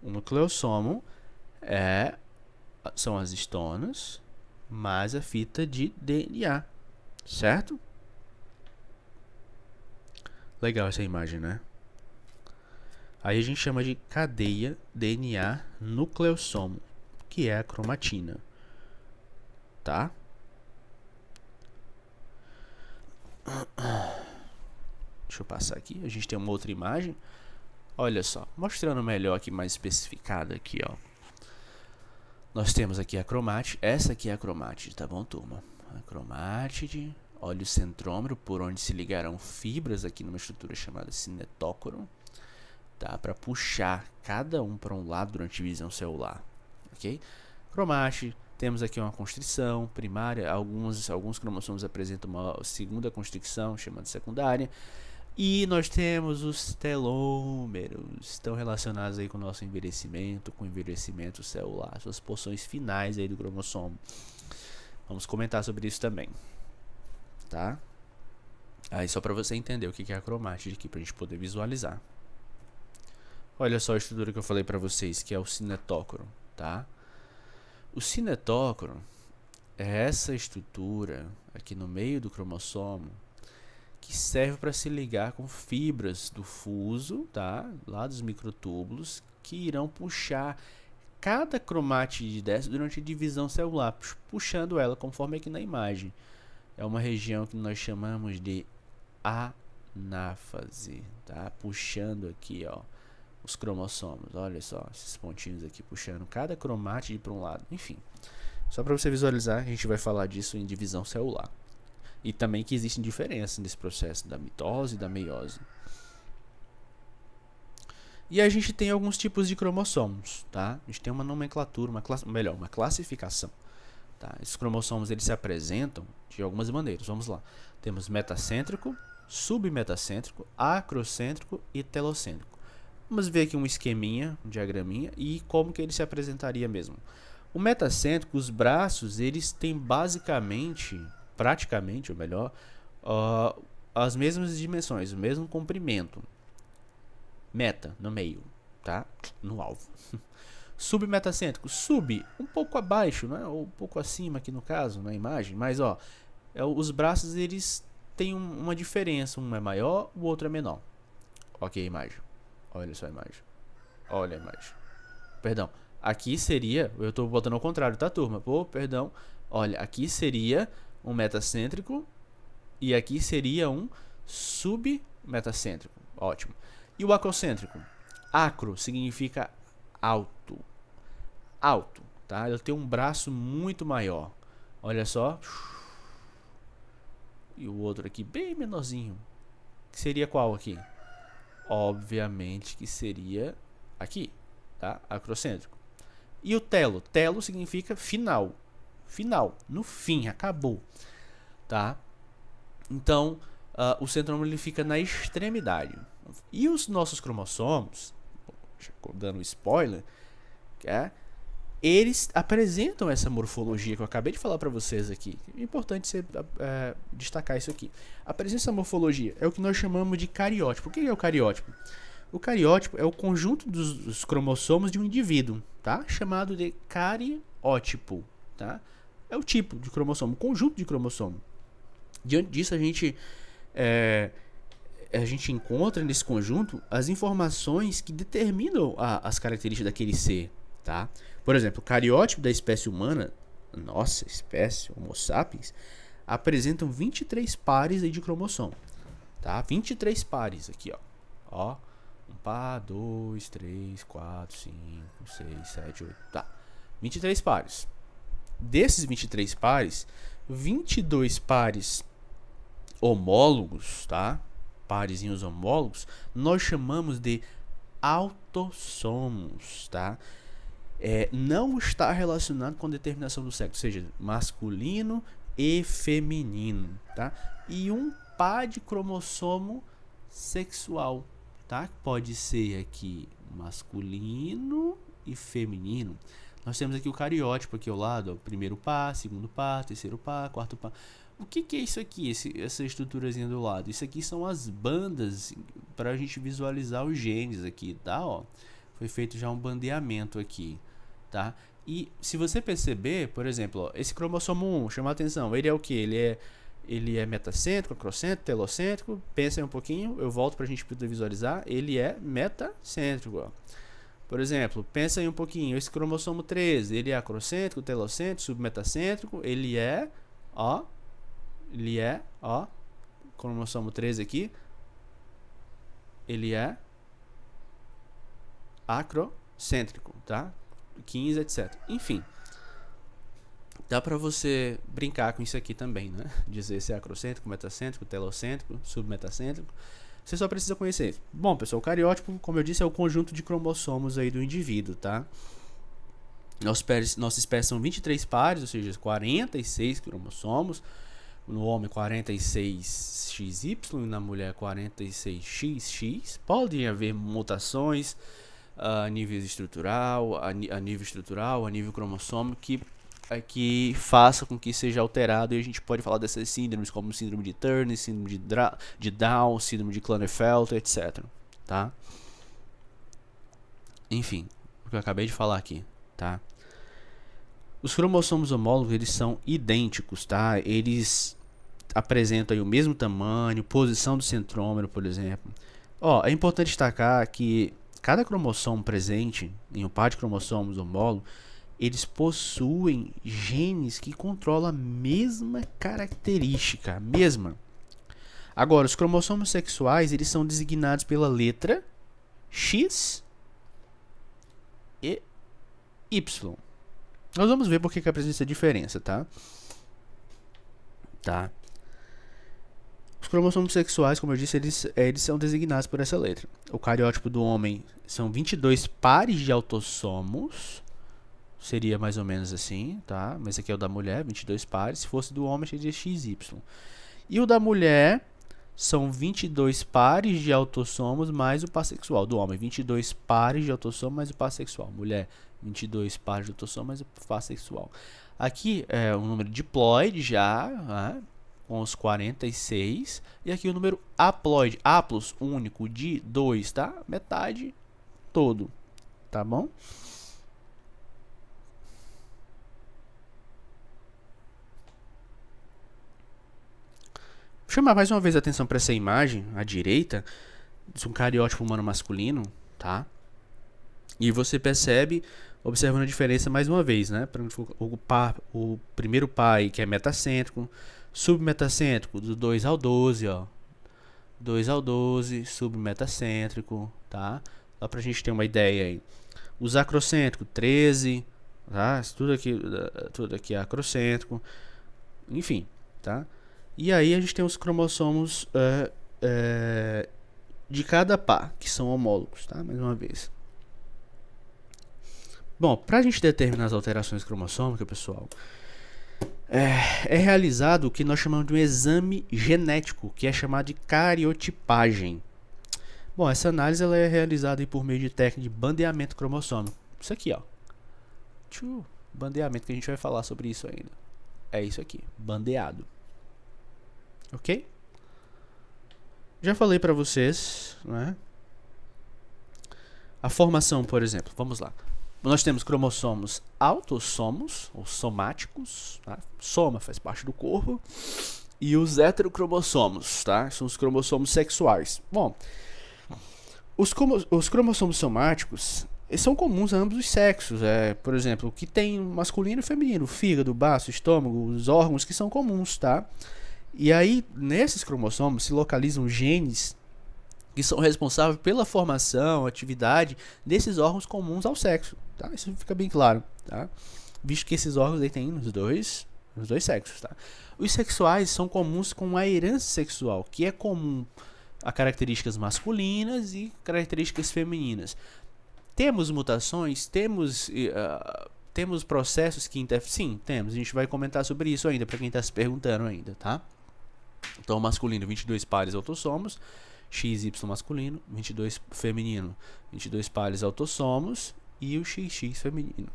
[SPEAKER 1] O nucleossomo são as histonas mais a fita de DNA, certo? Legal essa imagem, né? Aí a gente chama de cadeia DNA nucleossomo, que é a cromatina, tá? Deixa eu passar aqui, a gente tem uma outra imagem. Olha só, mostrando melhor aqui, mais especificada aqui, ó. Nós temos aqui a cromátide, essa aqui é a cromátide, tá bom, turma? A cromátide, olha o centrômero, por onde se ligarão fibras aqui numa estrutura chamada cinetócoro, tá? Para puxar cada um para um lado durante a divisão celular, ok? Cromátide, temos aqui uma constrição primária, alguns cromossomos apresentam uma segunda constricção, chamada secundária. E nós temos os telômeros, estão relacionados aí com o nosso envelhecimento, com o envelhecimento celular, suas porções finais aí do cromossomo. Vamos comentar sobre isso também, tá? Aí só para você entender o que é a cromátide aqui, para a gente poder visualizar. Olha só a estrutura que eu falei para vocês, que é o cinetócoro, tá? O cinetócoro é essa estrutura aqui no meio do cromossomo, que serve para se ligar com fibras do fuso, tá? Lá dos microtúbulos, que irão puxar cada cromátide dessa durante a divisão celular, puxando ela conforme aqui na imagem. É uma região que nós chamamos de anáfase, tá? Puxando aqui, ó, os cromossomos. Olha só, esses pontinhos aqui puxando cada cromátide para um lado. Enfim, só para você visualizar, a gente vai falar disso em divisão celular. E também que existem diferenças nesse processo da mitose e da meiose. E a gente tem alguns tipos de cromossomos, tá? A gente tem uma nomenclatura, uma classificação, tá? Esses cromossomos, eles se apresentam de algumas maneiras. Vamos lá. Temos metacêntrico, submetacêntrico, acrocêntrico e telocêntrico. Vamos ver aqui um esqueminha, um diagraminha e como que ele se apresentaria mesmo. O metacêntrico, os braços, eles têm praticamente, ou melhor, as mesmas dimensões, o mesmo comprimento. Meta, no meio, tá? No alvo. Submetacêntrico, um pouco abaixo, né? Ou um pouco acima aqui no caso, na imagem. Mas, ó, os braços, eles têm uma diferença. Um é maior, o outro é menor. Ok, imagem. Olha só a imagem. Olha a imagem. Perdão. Aqui seria, eu estou botando ao contrário, tá, turma? Pô, perdão. Olha, aqui seria um metacêntrico e aqui seria um submetacêntrico. Ótimo. E o acrocêntrico? Acro significa alto. Alto, tá? Ele tem um braço muito maior. Olha só. E o outro aqui bem menorzinho. Que seria qual aqui? Obviamente que seria aqui, tá? Acrocêntrico. E o telo? Telo significa final. Final, no fim, acabou, tá? Então, o centrômero ele fica na extremidade. E os nossos cromossomos, dando spoiler, eles apresentam essa morfologia que eu acabei de falar para vocês aqui. É importante você destacar isso aqui. A presença da morfologia é o que nós chamamos de cariótipo. O que é o cariótipo? O cariótipo é o conjunto dos cromossomos de um indivíduo, tá? Chamado de cariótipo, tá? É o tipo de cromossomo, o conjunto de cromossomo. Diante disso, a gente encontra nesse conjunto as informações que determinam as características daquele ser, tá? Por exemplo, o cariótipo da espécie humana, nossa espécie, Homo sapiens, apresentam 23 pares aí de cromossomo, tá? 23 pares aqui, ó. 1 par, 2, 3, 4, 5, 6, 7, 8, tá. 23 pares. Desses 23 pares, 22 pares homólogos, tá? Parezinhos homólogos, nós chamamos de autossomos, tá? não está relacionado com determinação do sexo, ou seja, masculino e feminino, tá? E um par de cromossomo sexual, tá? Pode ser aqui masculino e feminino. Nós temos aqui o cariótipo aqui ao lado, ó, primeiro par, segundo par, terceiro par, quarto par. O que é isso aqui, essa estruturazinha do lado? Isso aqui são as bandas para a gente visualizar os genes aqui, tá? Ó, foi feito já um bandeamento aqui, tá? E se você perceber, por exemplo, ó, esse cromossomo 1, chama a atenção, ele é o que? Ele é metacêntrico, acrocêntrico, telocêntrico. Pensa aí um pouquinho, eu volto para a gente poder visualizar. Ele é metacêntrico, ó. Por exemplo, pensa aí um pouquinho, esse cromossomo 13, ele é acrocêntrico, telocêntrico, submetacêntrico, ele é, ó, cromossomo 13 aqui, ele é acrocêntrico, tá? 15, etc. Enfim, dá pra você brincar com isso aqui também, né? Dizer se é acrocêntrico, metacêntrico, telocêntrico, submetacêntrico. Você só precisa conhecer isso. Bom, pessoal, o cariótipo, como eu disse, é o conjunto de cromossomos aí do indivíduo, tá? Nossa espécie são 23 pares, ou seja, 46 cromossomos. No homem 46XY e na mulher 46XX. Podem haver mutações a nível estrutural, a nível cromossômico que faça com que seja alterado, e a gente pode falar dessas síndromes como síndrome de Turner, síndrome de Down, síndrome de Klinefelter, etc. Tá? Enfim, o que eu acabei de falar aqui, tá? Os cromossomos homólogos, eles são idênticos, tá? Eles apresentam aí o mesmo tamanho, posição do centrômero, por exemplo. Ó, é importante destacar que cada cromossomo presente em um par de cromossomos homólogos, eles possuem genes que controlam a mesma característica, a mesma. Agora, os cromossomos sexuais, eles são designados pela letra X e Y. Nós vamos ver por que apresenta essa diferença, tá? Tá. Os cromossomos sexuais, como eu disse, eles são designados por essa letra. O cariótipo do homem são 22 pares de autossomos. Seria mais ou menos assim, tá? Mas aqui é o da mulher, 22 pares. Se fosse do homem, seria XY. E o da mulher são 22 pares de autossomos mais o par sexual. Do homem, 22 pares de autossomos mais o par sexual. Mulher, 22 pares de autossomos mais o par sexual. Aqui é o número diploide já, né? Com os 46. E aqui o número haploide, haplos, único, de 2, tá? Metade todo, tá bom? Vou chamar mais uma vez a atenção para essa imagem, à direita, de um cariótipo humano masculino, tá? E você percebe, observando a diferença mais uma vez, né? O primeiro pai, que é metacêntrico, submetacêntrico, do 2 ao 12, ó. 2 ao 12, submetacêntrico, tá? Só pra gente ter uma ideia aí. Os acrocêntricos, 13, tá? Tudo aqui é acrocêntrico, enfim, tá? E aí a gente tem os cromossomos de cada par, que são homólogos, tá? Mais uma vez. Bom, para a gente determinar as alterações cromossômicas, pessoal, é realizado o que nós chamamos de um exame genético, que é chamado de cariotipagem. Bom, essa análise ela é realizada aí por meio de técnica de bandeamento cromossômico. Isso aqui, ó. Bandeamento, que a gente vai falar sobre isso ainda. É isso aqui, bandeado. Ok? Já falei para vocês, né? A formação, por exemplo, vamos lá. Nós temos cromossomos autossomos, ou somáticos, tá? Soma faz parte do corpo. E os heterocromossomos, tá? São os cromossomos sexuais. Bom, os cromossomos somáticos são comuns a ambos os sexos. Por exemplo, o que tem masculino e feminino, fígado, baço, estômago, os órgãos que são comuns, tá? E aí, nesses cromossomos se localizam genes que são responsáveis pela formação, atividade desses órgãos comuns ao sexo, tá? Isso fica bem claro, tá? Visto que esses órgãos aí tem nos dois sexos, tá? Os sexuais são comuns com a herança sexual, que é comum a características masculinas e características femininas. temos mutações? Temos processos que interferem? Sim, temos. A gente vai comentar sobre isso ainda, para quem está se perguntando ainda, tá? Então, masculino, 22 pares autossomos, XY masculino, 22 feminino, 22 pares autossomos e o XX feminino.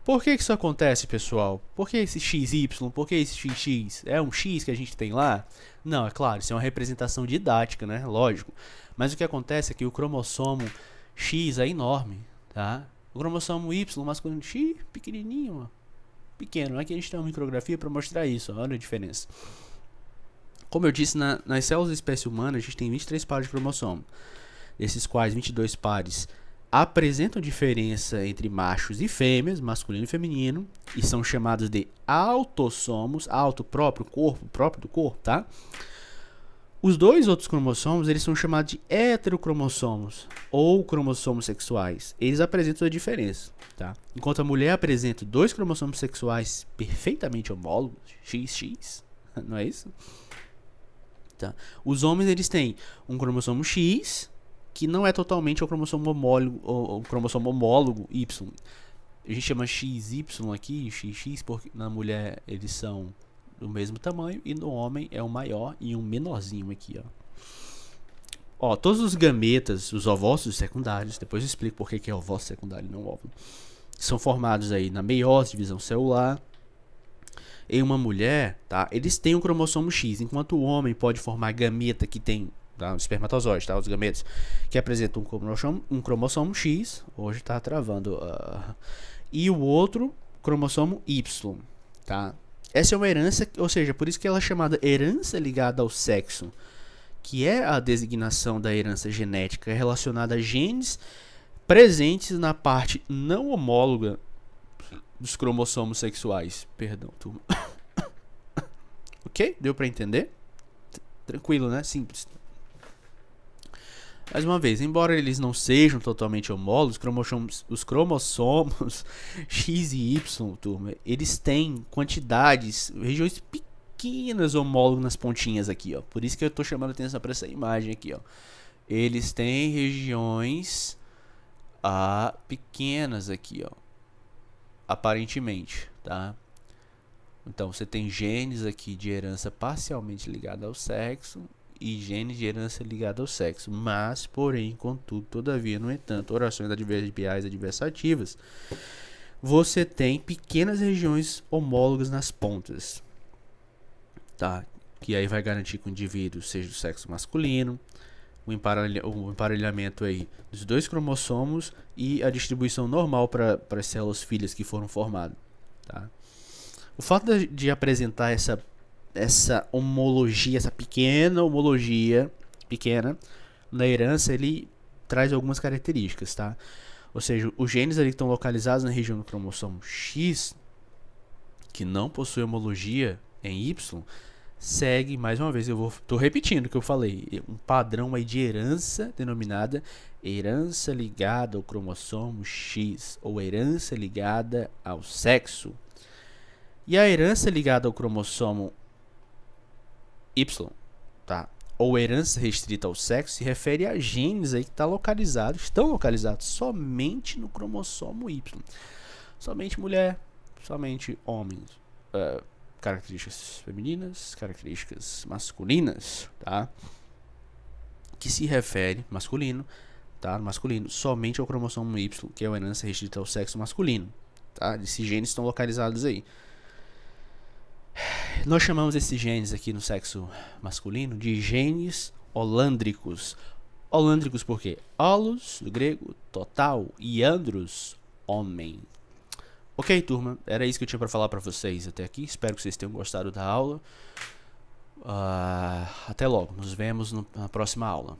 [SPEAKER 1] Por que isso acontece, pessoal? Por que esse XY? Por que esse XX? É um X que a gente tem lá? Não, é claro, isso é uma representação didática, né? Lógico. Mas o que acontece é que o cromossomo X é enorme, tá? O cromossomo Y masculino X, pequenininho, ó. Pequeno. Aqui a gente tem uma micrografia para mostrar isso, ó. Olha a diferença. Como eu disse, nas células da espécie humana, a gente tem 23 pares de cromossomo. Desses quais 22 pares apresentam diferença entre machos e fêmeas, masculino e feminino, e são chamados de autossomos, auto próprio, corpo, próprio do corpo, tá? Os dois outros cromossomos, eles são chamados de heterocromossomos, ou cromossomos sexuais. Eles apresentam a diferença, tá? Enquanto a mulher apresenta dois cromossomos sexuais perfeitamente homólogos, XX, não é isso? Tá. Os homens, eles têm um cromossomo X, que não é totalmente o cromossomo homólogo Y. A gente chama XY aqui, XX, porque na mulher eles são do mesmo tamanho, e no homem é um maior e um menorzinho aqui, ó. Todos os gametas, os ovócitos secundários, depois eu explico por que é ovócito secundário e não óvulo, são formados aí na meiose, divisão celular. Em uma mulher, tá, eles têm um cromossomo X, enquanto o homem pode formar gameta que tem, tá, o espermatozoide, tá, os gametas que apresentam um cromossomo X, hoje tá travando, e o outro cromossomo Y, tá? Essa é uma herança, ou seja, por isso que ela é chamada herança ligada ao sexo, que é a designação da herança genética relacionada a genes presentes na parte não homóloga dos cromossomos sexuais. Perdão, turma. Ok? Deu pra entender? Tranquilo, né? Simples. Mais uma vez, embora eles não sejam totalmente homólogos, os cromossomos X e Y, turma, eles têm quantidades, regiões pequenas homólogas nas pontinhas aqui, ó. Por isso que eu tô chamando a atenção para essa imagem aqui, ó. Eles têm regiões pequenas aqui, ó. Aparentemente, tá? Então, você tem genes aqui de herança parcialmente ligada ao sexo e genes de herança ligada ao sexo, mas, porém, contudo, todavia, no entanto, orações adverbiais adversativas, você tem pequenas regiões homólogas nas pontas, tá? Que aí vai garantir que o indivíduo seja do sexo masculino, o emparelhamento aí dos dois cromossomos e a distribuição normal para as células filhas que foram formadas, tá? O fato de apresentar essa homologia, essa pequena homologia, na herança, ele traz algumas características, tá? Ou seja, os genes ali que estão localizados na região do cromossomo X, que não possui homologia em Y, segue, mais uma vez, tô repetindo o que eu falei, um padrão aí de herança denominada herança ligada ao cromossomo X, ou herança ligada ao sexo. E a herança ligada ao cromossomo Y, tá? Ou herança restrita ao sexo, se refere a genes aí que estão localizados somente no cromossomo Y. Somente mulher, somente homens. Características femininas, características masculinas, tá? Que se refere, masculino, tá? Masculino, somente ao cromossomo Y, que é a herança restrita ao sexo masculino, tá? Esses genes estão localizados aí. Nós chamamos esses genes aqui no sexo masculino de genes holândricos. Holândricos por quê? Holos, do grego, total, e andros, homem. Ok, turma, era isso que eu tinha para falar para vocês até aqui. Espero que vocês tenham gostado da aula. Até logo, nos vemos na próxima aula.